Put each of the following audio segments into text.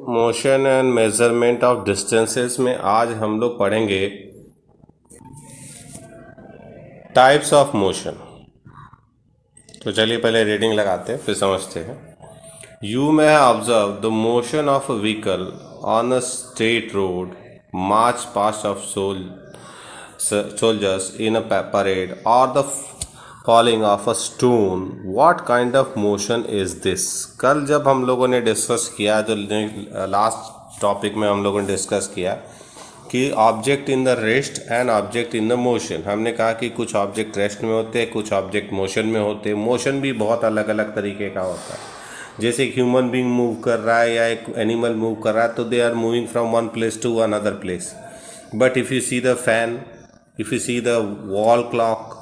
Motion and measurement of distances में आज हम लोग पढ़ेंगे टाइप्स ऑफ मोशन। तो चलिए पहले रीडिंग लगाते हैं फिर समझते हैं। You may observe the motion of a vehicle on a straight road, march past of soldiers in a parade, or the falling of a stone. What kind of motion is this? कल जब हम लोगों ने discuss किया, जो last topic में हम लोगों ने डिस्कस किया कि object in the rest and object in the motion, हमने कहा कि कुछ ऑब्जेक्ट रेस्ट में होते हैं, कुछ ऑब्जेक्ट मोशन में होते हैं। मोशन भी बहुत अलग अलग तरीके का होता है। जैसे एक ह्यूमन बीइंग मूव कर रहा है या एक एनिमल मूव कर रहा है तो they are moving from one place to another place. But if you see the fan, if you see the wall clock,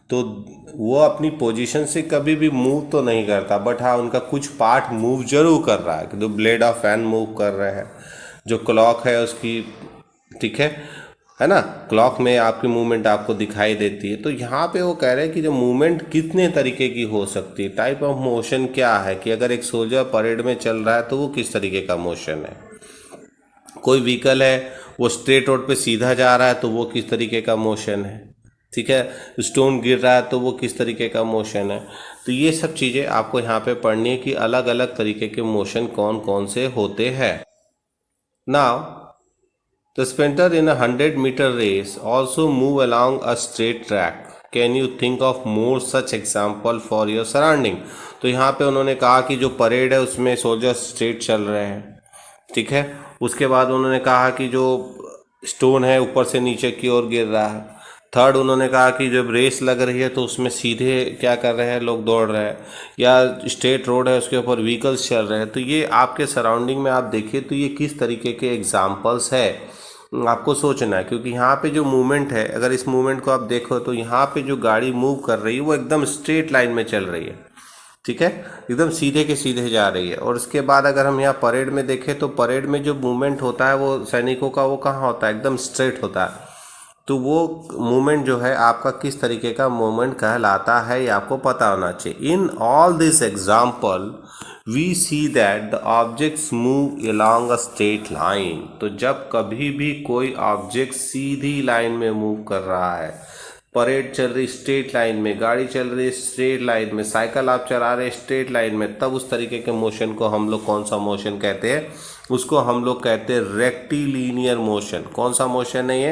तो वो अपनी पोजीशन से कभी भी मूव तो नहीं करता, बट हाँ उनका कुछ पार्ट मूव जरूर कर रहा है। कि जो ब्लेड ऑफ फैन मूव कर रहे हैं, जो क्लॉक है उसकी, ठीक है ना, क्लॉक में आपकी मूवमेंट आपको दिखाई देती है। तो यहाँ पे वो कह रहे हैं कि जो मूवमेंट कितने तरीके की हो सकती है, टाइप ऑफ मोशन क्या है, कि अगर एक सोल्जर परेड में चल रहा है तो वो किस तरीके का मोशन है। कोई व्हीकल है वो स्ट्रेट रोड पे सीधा जा रहा है तो वो किस तरीके का मोशन है, ठीक है। स्टोन गिर रहा है तो वो किस तरीके का मोशन है। तो ये सब चीज़ें आपको यहाँ पे पढ़नी है कि अलग अलग तरीके के मोशन कौन कौन से होते हैं। Now the sprinter in a 100-meter race also move along a straight track. Can you think of more such example for your surrounding? तो यहाँ पे उन्होंने कहा कि जो परेड है उसमें सोल्जर स्ट्रेट चल रहे हैं, ठीक है। उसके बाद उन्होंने कहा कि जो स्टोन है ऊपर से नीचे की ओर गिर रहा है। थर्ड उन्होंने कहा कि जब रेस लग रही है तो उसमें सीधे क्या कर रहे हैं, लोग दौड़ रहे हैं, या स्ट्रेट रोड है उसके ऊपर व्हीकल्स चल रहे हैं। तो ये आपके सराउंडिंग में आप देखिए तो ये किस तरीके के एग्जाम्पल्स है आपको सोचना है। क्योंकि यहाँ पे जो मूवमेंट है, अगर इस मूवमेंट को आप देखो तो यहाँ पे जो गाड़ी मूव कर रही है वो एकदम स्ट्रेट लाइन में चल रही है, ठीक है, एकदम सीधे के सीधे जा रही है। और उसके बाद अगर हम यहाँ परेड में देखें तो परेड में जो मूवमेंट होता है वो सैनिकों का वो कहाँ होता है, एकदम स्ट्रेट होता है। तो वो मूवमेंट जो है आपका किस तरीके का मूवमेंट कहलाता है ये आपको पता होना चाहिए। In all this example we see that the objects move along a straight line. तो जब कभी भी कोई ऑब्जेक्ट सीधी लाइन में मूव कर रहा है, परेड चल रही स्ट्रेट लाइन में, गाड़ी चल रही स्ट्रेट लाइन में, साइकिल आप चला रहे स्ट्रेट लाइन में, तब उस तरीके के मोशन को हम लोग कौन सा मोशन कहते हैं, उसको हम लोग कहते हैं रेक्टिलिनियर मोशन। कौन सा मोशन है ये,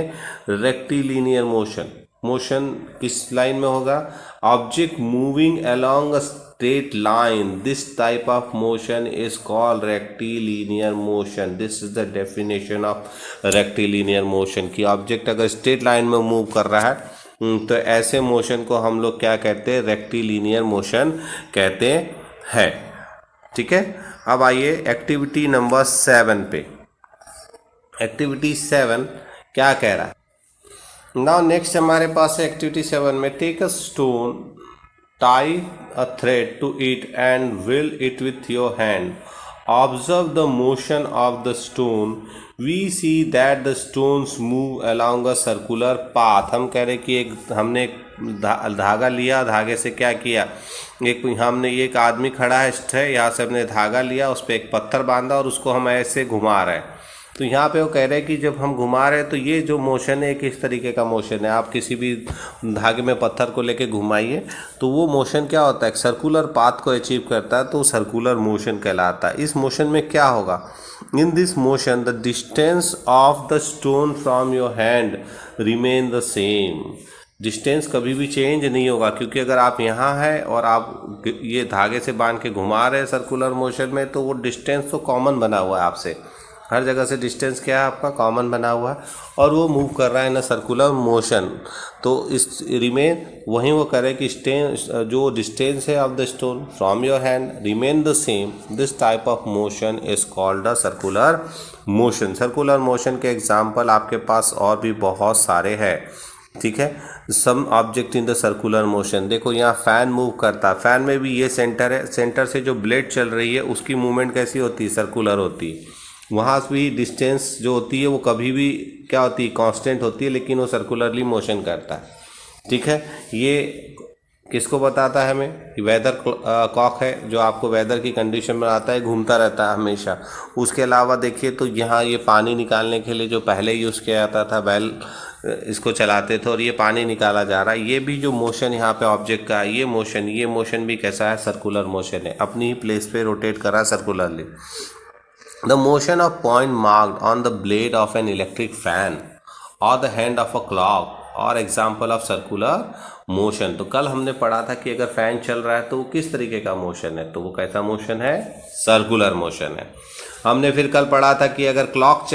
रेक्टिलिनियर मोशन। मोशन किस लाइन में होगा, object moving along a straight line. This type of motion is called rectilinear motion. This is the definition of rectilinear motion कि ऑब्जेक्ट अगर स्ट्रेट लाइन में मूव कर रहा है तो ऐसे मोशन को हम लोग क्या कहते हैं, रेक्टिलिनियर मोशन कहते हैं, ठीक है। अब आइए एक्टिविटी नंबर 7 पे। एक्टिविटी 7 क्या कह रहा है। नाउ नेक्स्ट हमारे पास है एक्टिविटी 7 में, take a stone, tie a thread to it and whirl it with your hand. Observe the motion of the stone. We see that the stones move along a circular path. हम कह रहे कि हमने एक धागा लिया, धागे से क्या किया, हमने एक आदमी खड़ा है यहाँ से हमने धागा लिया, उस पर एक पत्थर बांधा और उसको हम ऐसे घुमा रहे हैं। तो यहाँ पे वो कह रहे हैं कि जब हम घुमा रहे हैं तो ये जो मोशन है किस तरीके का मोशन है। आप किसी भी धागे में पत्थर को लेके घुमाइए तो वो मोशन क्या होता है, एक सर्कुलर पाथ को अचीव करता है, तो सर्कुलर मोशन कहलाता है। इस मोशन में क्या होगा, in this motion the distance of the stone from your hand remain the same. Distance कभी भी चेंज नहीं होगा, क्योंकि अगर आप यहाँ हैं और आप ये धागे से बांध के घुमा रहे हैं सर्कुलर मोशन में, तो वो डिस्टेंस तो कॉमन बना हुआ है आपसे, हर जगह से डिस्टेंस क्या है आपका, कॉमन बना हुआ है, और वो मूव कर रहा है ना सर्कुलर मोशन। तो इस रिमेन वहीं वो करे कि जो डिस्टेंस है of the stone from your hand remain the same. This type of motion is called the circular motion. Circular motion के एग्जाम्पल आपके पास और भी बहुत सारे हैं, ठीक है। Some object in the circular motion, देखो यहाँ फैन मूव करता है, फैन में भी ये सेंटर है, सेंटर से जो ब्लेड चल रही है उसकी मूवमेंट कैसी होती है, सर्कुलर होती है। वहाँ भी डिस्टेंस जो होती है वो कभी भी क्या होती है, कांस्टेंट होती है, लेकिन वो सर्कुलरली मोशन करता है, ठीक है। ये किसको बताता है हमें? वेदर क्लॉक है जो आपको वेदर की कंडीशन में आता है, घूमता रहता है हमेशा। उसके अलावा देखिए तो यहाँ ये पानी निकालने के लिए जो पहले यूज़ किया जाता था बैल, इसको चलाते थे और ये पानी निकाला जा रहा है। ये भी जो मोशन यहाँ पे ऑब्जेक्ट का है, ये मोशन भी कैसा है? सर्कुलर मोशन है, अपनी ही प्लेस पे रोटेट कर रहा है circularly. The motion of point marked on the blade of an electric fan और the hand of a clock और एग्जाम्पल ऑफ सर्कुलर मोशन। तो कल हमने पढ़ा था कि अगर फैन चल रहा है तो वो किस तरीके का मोशन है, तो वो कैसा मोशन है? सर्कुलर मोशन है। हमने फिर कल पढ़ा था कि अगर क्लॉक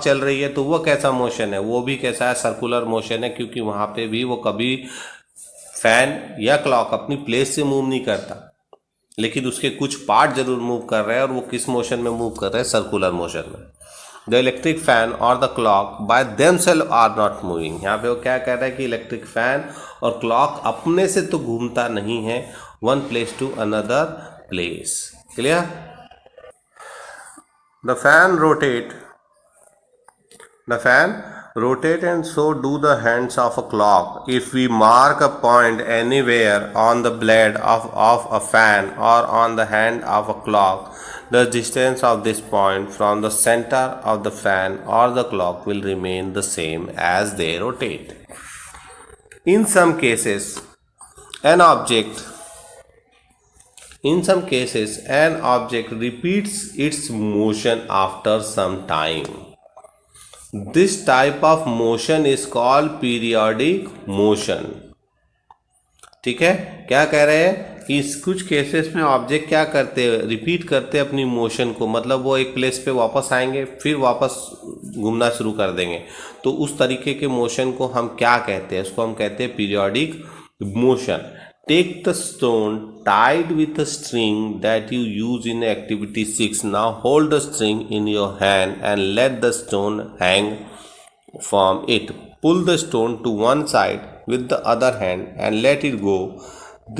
चल रही है तो वो कैसा मोशन है? वो भी कैसा है? सर्कुलर मोशन है, क्योंकि वहाँ पे भी वो कभी फैन या क्लॉक अपनी प्लेस से मूव नहीं करता, लेकिन उसके कुछ पार्ट जरूर मूव कर रहे हैं, और वो किस मोशन में मूव कर रहे हैं? सर्कुलर मोशन में। द इलेक्ट्रिक फैन और the clock by themselves are not moving. यहाँ पे वो क्या कह रहा है कि इलेक्ट्रिक फैन और क्लॉक अपने से तो घूमता नहीं है, one place to another place. Clear? The fan rotate and so do the hands of a clock. If we mark a point anywhere on the blade of a fan or on the hand of a clock, the distance of this point from the center of the fan or the clock will remain the same as they rotate. In some cases, an object repeats its motion after some time. This type of motion is called periodic motion. ठीक है, क्या कह रहे हैं कि इस कुछ cases में ऑब्जेक्ट क्या करते हैं? रिपीट करते हैं अपनी मोशन को, मतलब वो एक प्लेस पे वापस आएंगे फिर वापस घूमना शुरू कर देंगे। तो उस तरीके के मोशन को हम क्या कहते हैं? उसको हम कहते हैं periodic motion. Take the stone tied with a string that you use in activity 6. Now hold the string in your hand and let the stone hang from it. Pull the stone to one side with the other hand and let it go.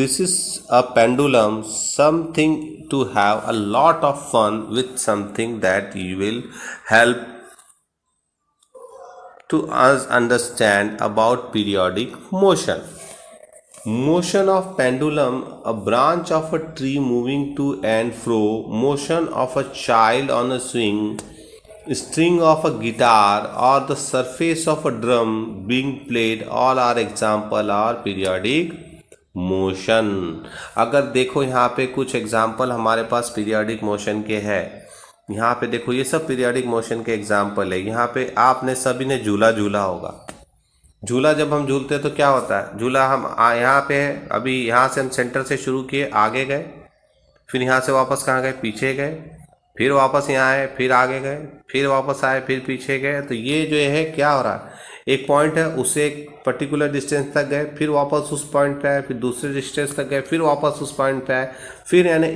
This is a pendulum, something to have a lot of fun with, something that you will help to us understand about periodic motion. Motion of pendulum, a branch of a tree moving to and fro, motion of a child on a swing, string of a guitar or the surface of a drum being played, all are example are periodic motion. अगर देखो यहाँ पे कुछ example हमारे पास periodic motion के हैं, यहाँ पे देखो ये सब पीरियोडिक मोशन के एग्जाम्पल है। यहाँ पे आपने सभी ने झूला झूला होगा। झूला जब हम झूलते हैं तो क्या होता है? झूला हम यहाँ पे है, अभी यहाँ से हम सेंटर से शुरू किए, आगे गए, फिर यहाँ से वापस कहाँ गए? पीछे गए, फिर वापस यहाँ आए, फिर आगे गए, फिर वापस आए, फिर पीछे गए। तो ये जो है क्या हो रहा है? एक पॉइंट है, उससे एक पर्टिकुलर डिस्टेंस तक गए, फिर वापस उस पॉइंट पे आए, फिर दूसरे डिस्टेंस तक गए, फिर वापस उस पॉइंट पे आए, फिर यानी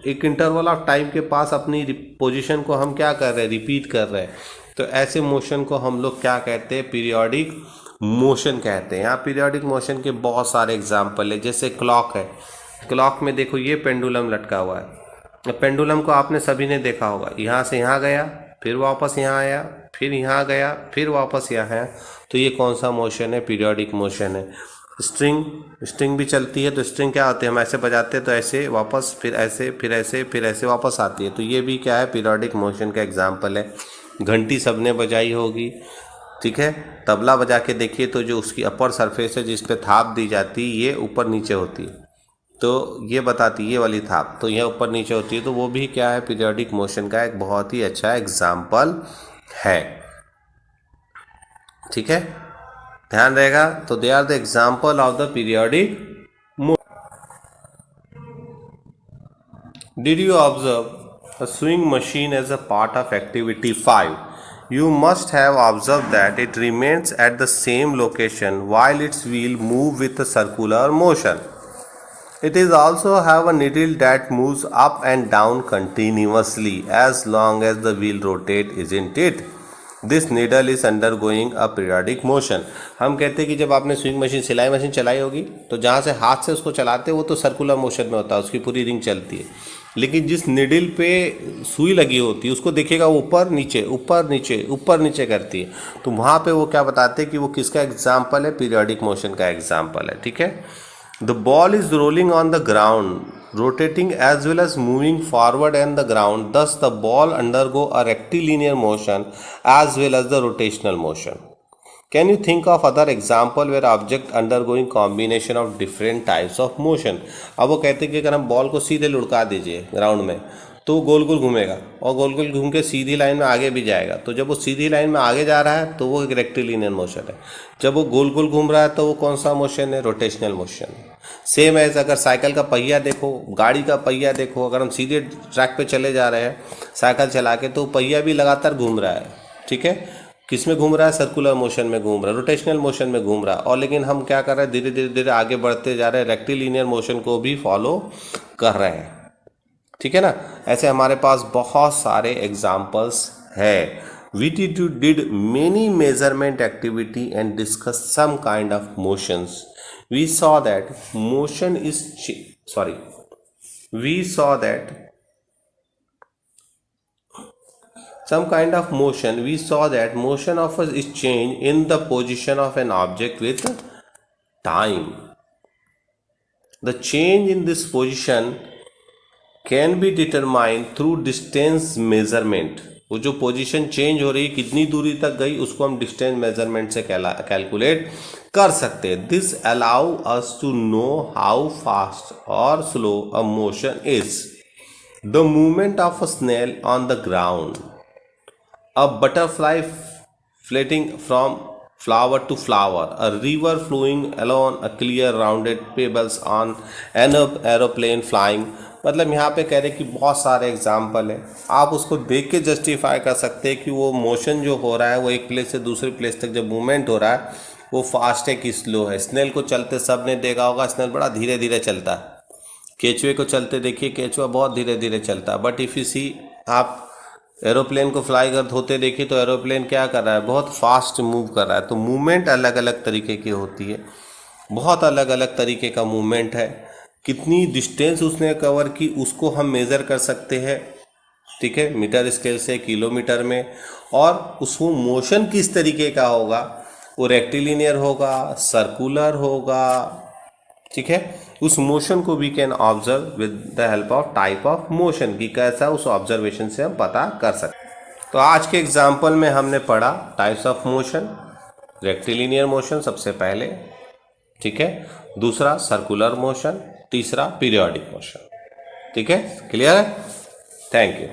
एक इंटरवल ऑफ टाइम के पास अपनी पोजीशन को हम क्या कर रहे हैं? रिपीट कर रहे हैं। तो ऐसे मोशन को हम लोग क्या कहते हैं? पीरियोडिक मोशन कहते हैं। यहाँ पीरियोडिक मोशन के बहुत सारे एग्जाम्पल है। जैसे क्लॉक है, क्लॉक में देखो ये पेंडुलम लटका हुआ है। पेंडुलम को आपने सभी ने देखा होगा, यहाँ से यहाँ गया, फिर वापस यहाँ आया, फिर यहाँ गया, फिर वापस यहाँ आया। तो ये कौन सा मोशन है? पीरियोडिक मोशन है। स्ट्रिंग भी चलती है, तो स्ट्रिंग क्या होती है? हम ऐसे बजाते हैं तो ऐसे वापस, फिर ऐसे, फिर ऐसे, फिर ऐसे वापस आती है। तो ये भी क्या है? पीरियोडिक मोशन का एग्जाम्पल है। घंटी सबने बजाई होगी, ठीक है। तबला बजा के देखिए तो जो उसकी अपर सरफेस है जिस पे थाप दी जाती है ये ऊपर नीचे होती है, तो ये बताती है ये वाली थाप, तो यह ऊपर नीचे होती है। तो वो भी क्या है? पीरियोडिक मोशन का एक बहुत ही अच्छा एग्जाम्पल है। ठीक है, ध्यान रहेगा। तो they are the example of the periodic motion. Did you observe a swing machine as a part of activity 5? You must have observed that it remains at the same location while its wheel move with a circular motion. It is also have a needle that moves up and down continuously as long as the wheel rotate, isn't it? This needle is undergoing a periodic motion. हम कहते हैं कि जब आपने swing machine, सिलाई machine चलाई होगी तो जहाँ से हाथ से उसको चलाते हैं वो तो सर्कुलर मोशन में होता है, उसकी पूरी रिंग चलती है। लेकिन जिस निडिल पे सुई लगी होती है उसको देखिएगा ऊपर नीचे ऊपर नीचे ऊपर नीचे करती है, तो वहाँ पे वो क्या बताते हैं कि वो किसका एग्जाम्पल है, पीरियोडिक मोशन का एग्जाम्पल है। ठीक है, the ball is rolling on the ground rotating as well as moving forward and the ground, thus the ball undergo a rectilinear motion as well as the rotational motion. Can you think of other example where object undergoing combination of different types of motion? अब वो कहते हैं कि अगर हम ball को सीधे लुढ़का दीजिए ग्राउंड में तो गोल गोल घूमेगा और गोल गोल घूम के सीधी लाइन में आगे भी जाएगा, तो जब वो सीधी लाइन में आगे जा रहा है तो वो एक रेक्टिलिनियर मोशन है, जब वो गोल गोल घूम रहा है तो वो कौन सा मोशन है, रोटेशनल मोशन। सेम एज अगर साइकिल का पहिया देखो, गाड़ी का पहिया देखो, अगर हम सीधे ट्रैक पे चले जा रहे हैं साइकिल चला के तो पहिया भी लगातार घूम रहा है। ठीक है, किस में घूम रहा है, सर्कुलर मोशन में घूम रहा है, रोटेशनल मोशन में घूम रहा है, और लेकिन हम क्या कर रहे हैं, धीरे धीरे धीरे आगे बढ़ते जा रहे हैं, रेक्टिलिनियर मोशन को भी फॉलो कर रहे हैं। ठीक है ना, ऐसे हमारे पास बहुत सारे एग्जाम्पल्स है। We did many measurement activity and discussed some kind of motions. We saw that motion is we saw that some kind of motion. We saw that motion of us is change in the position of an object with time. The change in this position can be determined through distance measurement. वो जो position change हो रही कितनी दूरी तक गई उसको हम डिस्टेंस मेजरमेंट से कैलकुलेट कर सकते हैं। This allow us to know how fast or slow a motion is. The movement of a snail on the ground, a butterfly flitting from flower to flower, a river flowing along a clear rounded pebbles on an aeroplane flying। मतलब यहाँ पे कह रहे कि बहुत सारे example है, आप उसको देख के जस्टिफाई कर सकते हैं कि वो मोशन जो हो रहा है वो एक प्लेस से दूसरे प्लेस तक जब मूवमेंट हो रहा है वो फास्ट है कि स्लो है। स्नेल को चलते सब ने देखा होगा, स्नेल बड़ा धीरे धीरे चलता है। केचुए को चलते देखिए, केचुआ बहुत धीरे धीरे चलता है। बट इफ़ यू सी, आप एरोप्लेन को फ्लाई कर होते देखिए तो एरोप्लेन क्या कर रहा है, बहुत फास्ट मूव कर रहा है। तो मूवमेंट अलग अलग तरीके की होती है, बहुत अलग अलग तरीके का मूवमेंट है। कितनी डिस्टेंस उसने कवर की उसको हम मेज़र कर सकते हैं। ठीक है, मीटर स्केल से, किलोमीटर में, और उसको मोशन किस तरीके का होगा, वो रेक्टिलिनियर होगा, सर्कुलर होगा। ठीक है, उस मोशन को we can observe with the help of type of motion, कि कैसा उस ऑब्जर्वेशन से हम पता कर सकते। तो आज के एग्जाम्पल में हमने पढ़ा types of motion, rectilinear motion सबसे पहले, ठीक है, दूसरा सर्कुलर मोशन, तीसरा पीरियोडिक मोशन। ठीक है, क्लियर है? Thank you.